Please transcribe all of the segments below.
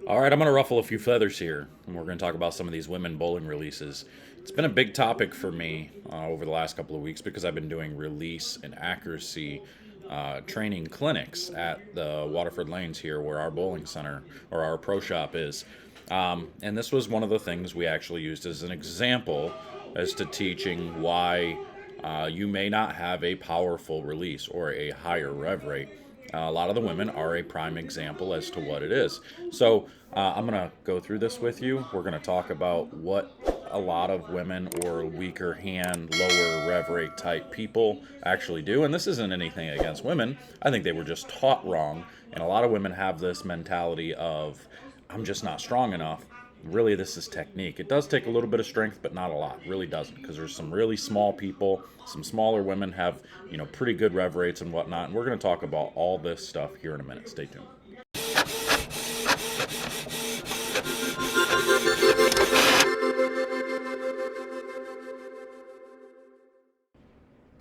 All right, I'm going to ruffle a few feathers here, and we're going to talk about some of these women bowling releases. It's been a big topic for me over the last couple of weeks because I've been doing release and accuracy training clinics at the Waterford lanes here, where our bowling center or our pro shop is. And this was one of the things we actually used as an example as to teaching why you may not have a powerful release or a higher rev rate. A lot of the women are a prime example as to what it is. So I'm going to go through this with you. We're going to talk about what a lot of women or weaker hand, lower rev rate type people actually do. And this isn't anything against women. I think they were just taught wrong. And a lot of women have this mentality of, I'm just not strong enough. Really, this is technique. It does take a little bit of strength, but not a lot. It really doesn't, because there's some really small people, some smaller women have, pretty good rev rates and whatnot. And we're going to talk about all this stuff here in a minute. Stay tuned.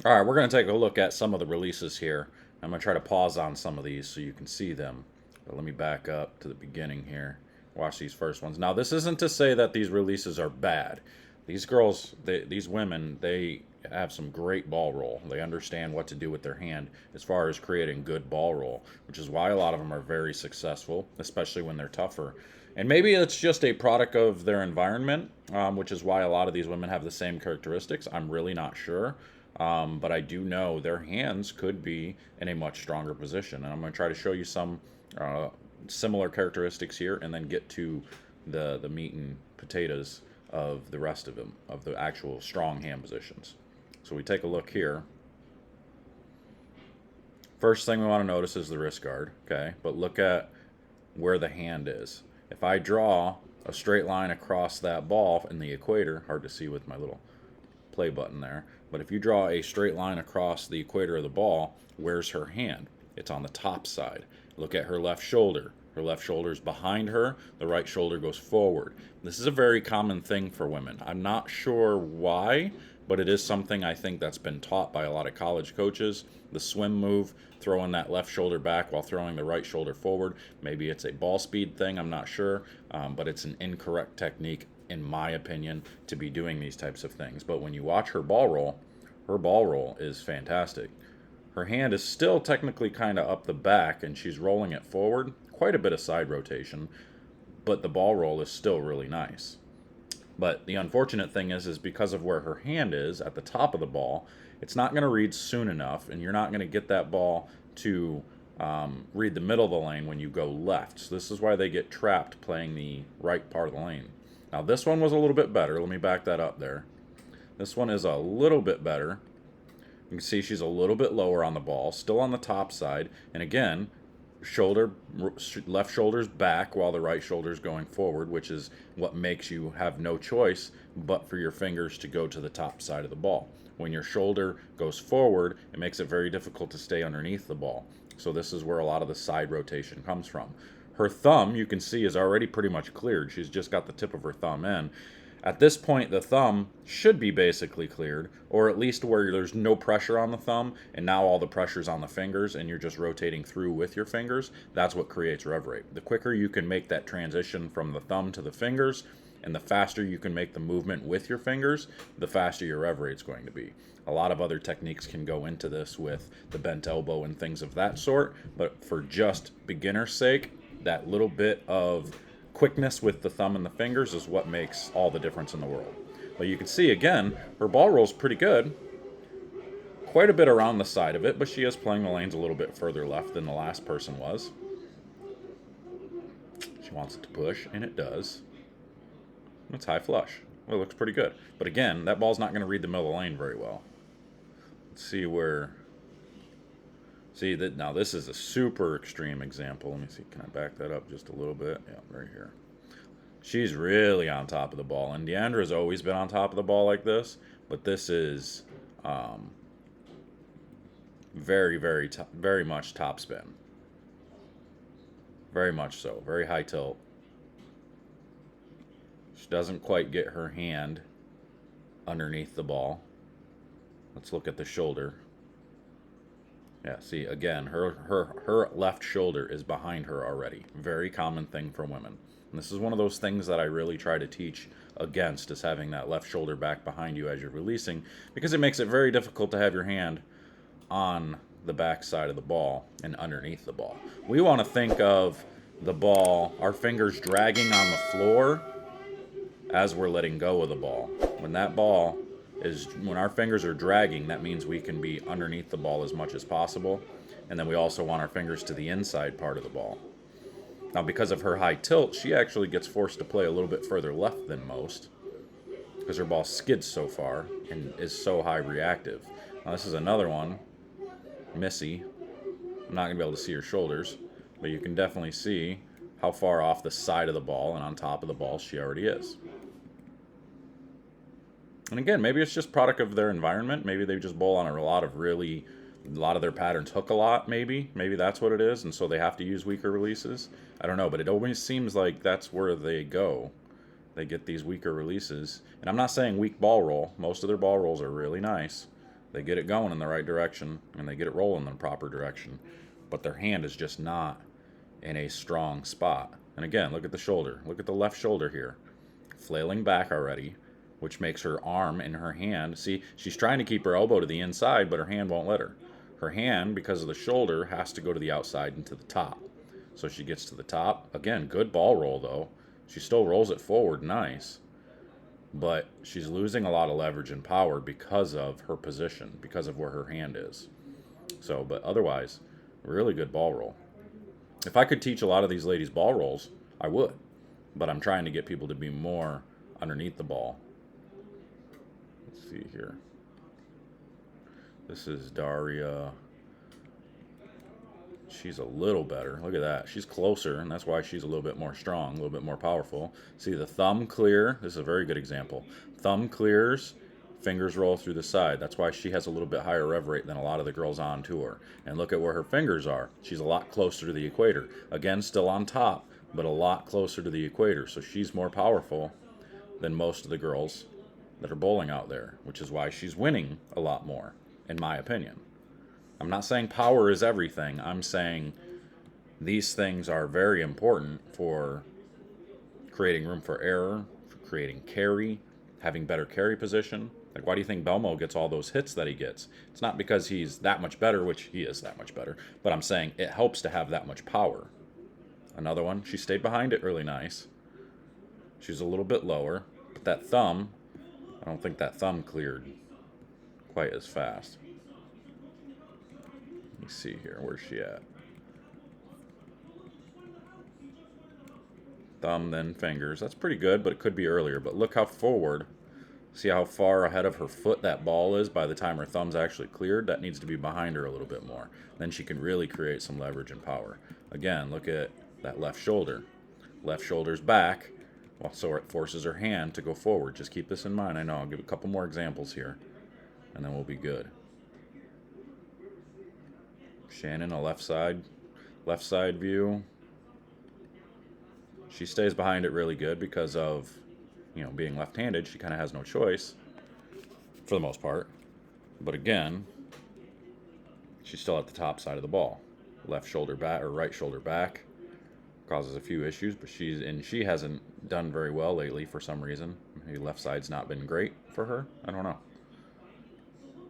All right, we're going to take a look at some of the releases here. I'm going to try to pause on some of these so you can see them. But let me back up to the beginning here. Watch these first ones. Now, this isn't to say that these releases are bad. These girls, these women, they have some great ball roll. They understand what to do with their hand as far as creating good ball roll, which is why a lot of them are very successful, especially when they're tougher. And maybe it's just a product of their environment, which is why a lot of these women have the same characteristics. I'm really not sure. But I do know their hands could be in a much stronger position. And I'm going to try to show you some similar characteristics here and then get to the meat and potatoes of the rest of them, of the actual strong hand positions. So we take a look here. First thing we want to notice is the wrist guard, okay? But look at where the hand is. If I draw a straight line across that ball in the equator, hard to see with my little play button there, but if you draw a straight line across the equator of the ball, where's her hand? It's on the top side. Look at her left shoulder. Her left shoulder is behind her, the right shoulder goes forward. This is a very common thing for women. I'm not sure why, but it is something I think that's been taught by a lot of college coaches. The swim move, throwing that left shoulder back while throwing the right shoulder forward. Maybe it's a ball speed thing, I'm not sure, but it's an incorrect technique, in my opinion, to be doing these types of things. But when you watch her ball roll is fantastic. Her hand is still technically kind of up the back, and she's rolling it forward. Quite a bit of side rotation, but the ball roll is still really nice. But the unfortunate thing is because of where her hand is at the top of the ball, it's not going to read soon enough, and you're not going to get that ball to read the middle of the lane when you go left. So this is why they get trapped playing the right part of the lane. Now this one was a little bit better. Let me back that up there. This one is a little bit better. You can see she's a little bit lower on the ball, still on the top side. And again, left shoulder's back while the right shoulder's going forward, which is what makes you have no choice but for your fingers to go to the top side of the ball. When your shoulder goes forward, it makes it very difficult to stay underneath the ball. So this is where a lot of the side rotation comes from. Her thumb, you can see, is already pretty much cleared. She's just got the tip of her thumb in. At this point, the thumb should be basically cleared, or at least where there's no pressure on the thumb, and now all the pressure's on the fingers, and you're just rotating through with your fingers. That's what creates rev rate. The quicker you can make that transition from the thumb to the fingers, and the faster you can make the movement with your fingers, the faster your rev rate's going to be. A lot of other techniques can go into this with the bent elbow and things of that sort, but for just beginner's sake, that little bit of quickness with the thumb and the fingers is what makes all the difference in the world. But you can see, again, her ball roll's pretty good. Quite a bit around the side of it, but she is playing the lanes a little bit further left than the last person was. She wants it to push, and it does. It's high flush. Well, it looks pretty good. But again, that ball's not going to read the middle of the lane very well. Let's see where... See, that now this is a super extreme example. Let me see, can I back that up just a little bit? Yeah, right here. She's really on top of the ball. And Deandra's always been on top of the ball like this, but this is very, very much top spin. Very much so. Very high tilt. She doesn't quite get her hand underneath the ball. Let's look at the shoulder. Yeah, see, again, her left shoulder is behind her already. Very common thing for women. And this is one of those things that I really try to teach against, is having that left shoulder back behind you as you're releasing, because it makes it very difficult to have your hand on the back side of the ball and underneath the ball. We want to think of the ball, our fingers dragging on the floor as we're letting go of the ball. When our fingers are dragging, that means we can be underneath the ball as much as possible. And then we also want our fingers to the inside part of the ball. Now, because of her high tilt, she actually gets forced to play a little bit further left than most, because her ball skids so far and is so high reactive. Now, this is another one, Missy. I'm not going to be able to see her shoulders, but you can definitely see how far off the side of the ball and on top of the ball she already is. And again, maybe it's just product of their environment. Maybe they just bowl on a lot of their patterns hook a lot, maybe. Maybe that's what it is, and so they have to use weaker releases. I don't know, but it always seems like that's where they go. They get these weaker releases. And I'm not saying weak ball roll. Most of their ball rolls are really nice. They get it going in the right direction, and they get it rolling in the proper direction. But their hand is just not in a strong spot. And again, look at the shoulder. Look at the left shoulder here. Flailing back already, which makes her arm and her hand, see, she's trying to keep her elbow to the inside, but her hand won't let her. Her hand, because of the shoulder, has to go to the outside and to the top. So she gets to the top. Again, good ball roll, though. She still rolls it forward nice, but she's losing a lot of leverage and power because of her position, because of where her hand is. So, but otherwise, really good ball roll. If I could teach a lot of these ladies ball rolls, I would. But I'm trying to get people to be more underneath the ball. Let's see here. This is Daria. She's a little better. Look at that. She's closer, and that's why she's a little bit more strong, a little bit more powerful. See the thumb clear. This is a very good example. Thumb clears, fingers roll through the side. That's why she has a little bit higher rev rate than a lot of the girls on tour. And look at where her fingers are. She's a lot closer to the equator. Again, still on top, but a lot closer to the equator. So she's more powerful than most of the girls that are bowling out there, which is why she's winning a lot more, in my opinion. I'm not saying power is everything. I'm saying these things are very important for creating room for error, for creating carry, having better carry position. Like, why do you think Belmo gets all those hits that he gets? It's not because he's that much better, which he is that much better, but I'm saying it helps to have that much power. Another one, she stayed behind it really nice. She's a little bit lower, but that thumb, I don't think that thumb cleared quite as fast. Let me see here. Where's she at? Thumb, then fingers. That's pretty good, but it could be earlier. But look how forward. See how far ahead of her foot that ball is by the time her thumb's actually cleared? That needs to be behind her a little bit more. Then she can really create some leverage and power. Again, look at that left shoulder. Left shoulder's back, well, so it forces her hand to go forward. Just keep this in mind. I know, I'll give a couple more examples here, and then we'll be good. Shannon, a left side view. She stays behind it really good because of, being left-handed. She kind of has no choice for the most part. But again, she's still at the top side of the ball. Left shoulder back or right shoulder back causes a few issues, but she hasn't done very well lately for some reason. Maybe left side's not been great for her. I don't know.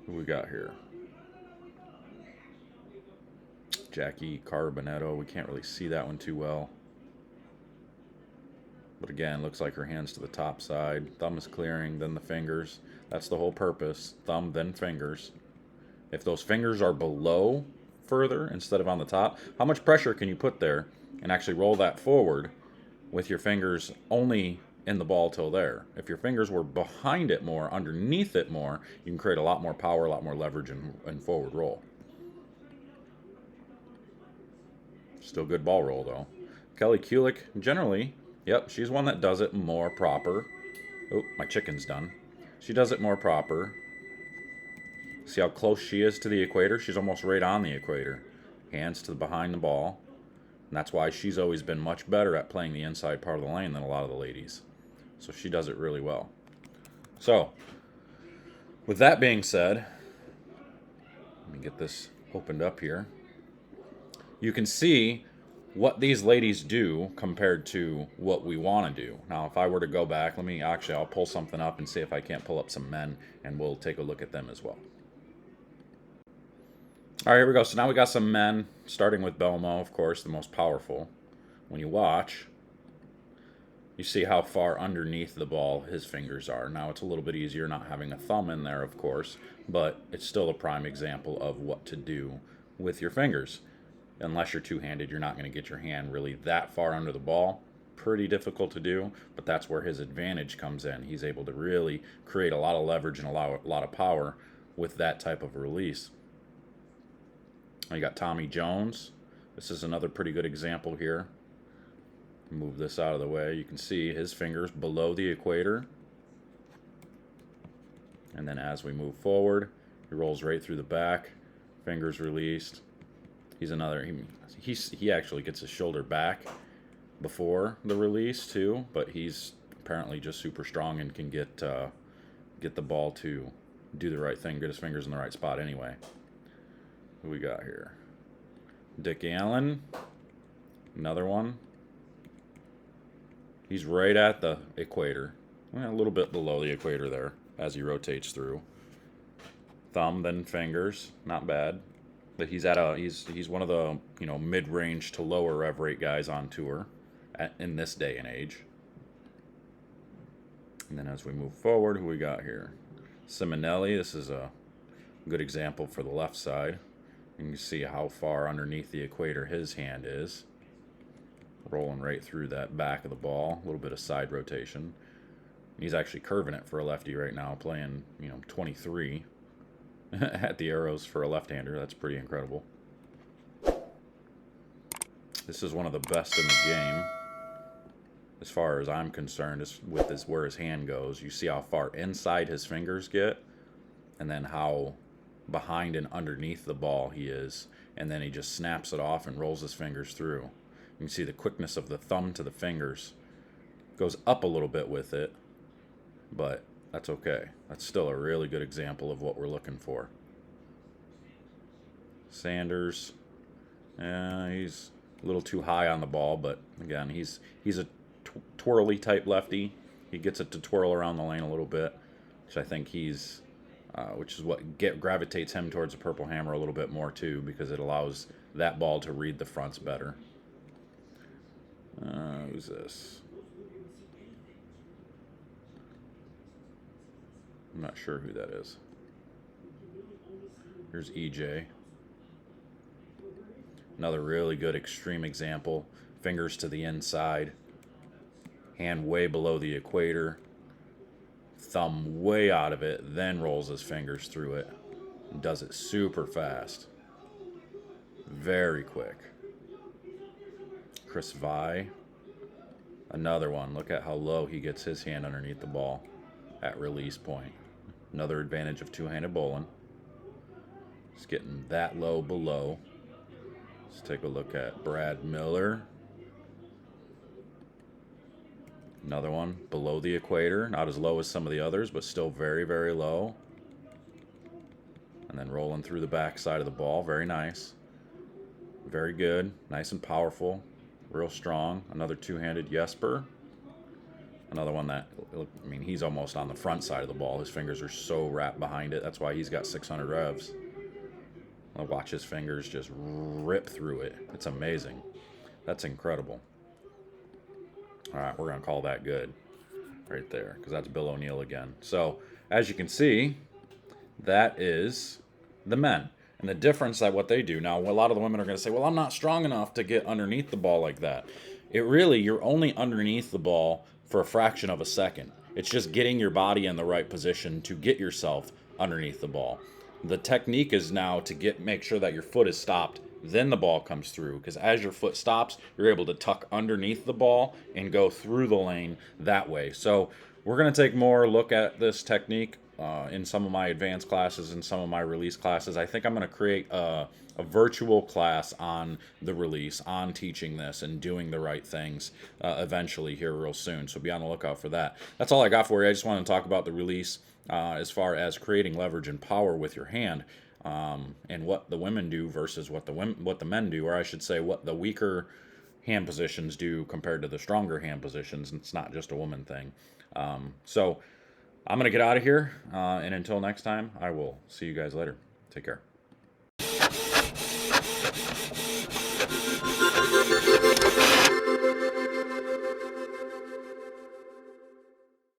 Who we got here? Jackie Carbonetto. We can't really see that one too well. But again, looks like her hand's to the top side. Thumb is clearing, then the fingers. That's the whole purpose. Thumb, then fingers. If those fingers are below further instead of on the top, how much pressure can you put there and actually roll that forward with your fingers only in the ball till there? If your fingers were behind it more, underneath it more, you can create a lot more power, a lot more leverage, and forward roll. Still good ball roll, though. Kelly Kulik, generally, yep, she's one that does it more proper. Oh, my chicken's done. She does it more proper. See how close she is to the equator? She's almost right on the equator. Hands to behind the ball. And that's why she's always been much better at playing the inside part of the lane than a lot of the ladies. So she does it really well. So, with that being said, let me get this opened up here, you can see what these ladies do compared to what we want to do. Now, if I were to go back, I'll pull something up and see if I can't pull up some men, and we'll take a look at them as well. All right, here we go. So now we got some men, starting with Belmo, of course, the most powerful. When you watch, you see how far underneath the ball his fingers are. Now, it's a little bit easier not having a thumb in there, of course, but it's still a prime example of what to do with your fingers. Unless you're two-handed, you're not going to get your hand really that far under the ball. Pretty difficult to do, but that's where his advantage comes in. He's able to really create a lot of leverage and a lot of power with that type of release. You got Tommy Jones. This is another pretty good example here. Move this out of the way. You can see his fingers below the equator. And then as we move forward, he rolls right through the back. Fingers released. He's another, he actually gets his shoulder back before the release too, but he's apparently just super strong and can get the ball to do the right thing, get his fingers in the right spot anyway. Who we got here? Dick Allen, another one. He's right at the equator, a little bit below the equator there as he rotates through. Thumb, then fingers, not bad. But he's one of the mid-range to lower rev rate guys on tour in this day and age. And then as we move forward, who we got here? Simonelli. This is a good example for the left side. You can see how far underneath the equator his hand is. Rolling right through that back of the ball. A little bit of side rotation. He's actually curving it for a lefty right now, playing 23. At the arrows for a left-hander. That's pretty incredible. This is one of the best in the game, as far as I'm concerned, is with this where his hand goes. You see how far inside his fingers get, and then how behind and underneath the ball he is, and then he just snaps it off and rolls his fingers through. You can see the quickness of the thumb to the fingers. Goes up a little bit with it, but that's okay. That's still a really good example of what we're looking for. Sanders, he's a little too high on the ball, but again, he's a twirly type lefty. He gets it to twirl around the lane a little bit, which I think which is what gravitates him towards a purple hammer a little bit more too, because it allows that ball to read the fronts better. Who's this? I'm not sure who that is. Here's EJ. Another really good extreme example. Fingers to the inside. Hand way below the equator. Thumb way out of it. Then rolls his fingers through it. And does it super fast. Very quick. Chris Vi. Another one. Look at how low he gets his hand underneath the ball at release point. Another advantage of two-handed bowling. It's getting that low below. Let's take a look at Brad Miller. Another one below the equator. Not as low as some of the others, but still very, very low. And then rolling through the back side of the ball. Very nice. Very good. Nice and powerful. Real strong. Another two-handed Jesper. Another one that, he's almost on the front side of the ball. His fingers are so wrapped behind it. That's why he's got 600 revs. I'll watch his fingers just rip through it. It's amazing. That's incredible. All right, we're going to call that good right there, because that's Bill O'Neill again. So, as you can see, that is the men. And the difference that what they do. Now, a lot of the women are going to say, well, I'm not strong enough to get underneath the ball like that. You're only underneath the ball for a fraction of a second. It's just getting your body in the right position to get yourself underneath the ball. The technique is now to make sure that your foot is stopped, then the ball comes through, because as your foot stops, you're able to tuck underneath the ball and go through the lane that way. So we're going to take more look at this technique in some of my advanced classes and some of my release classes. I think I'm going to create a virtual class on the release, on teaching this and doing the right things eventually here real soon. So be on the lookout for that. That's all I got for you. I just want to talk about the release as far as creating leverage and power with your hand. and what the women do versus what the men do, or I should say what the weaker hand positions do compared to the stronger hand positions. It's not just a woman thing. So I'm going to get out of here, and until next time, I will see you guys later. Take care.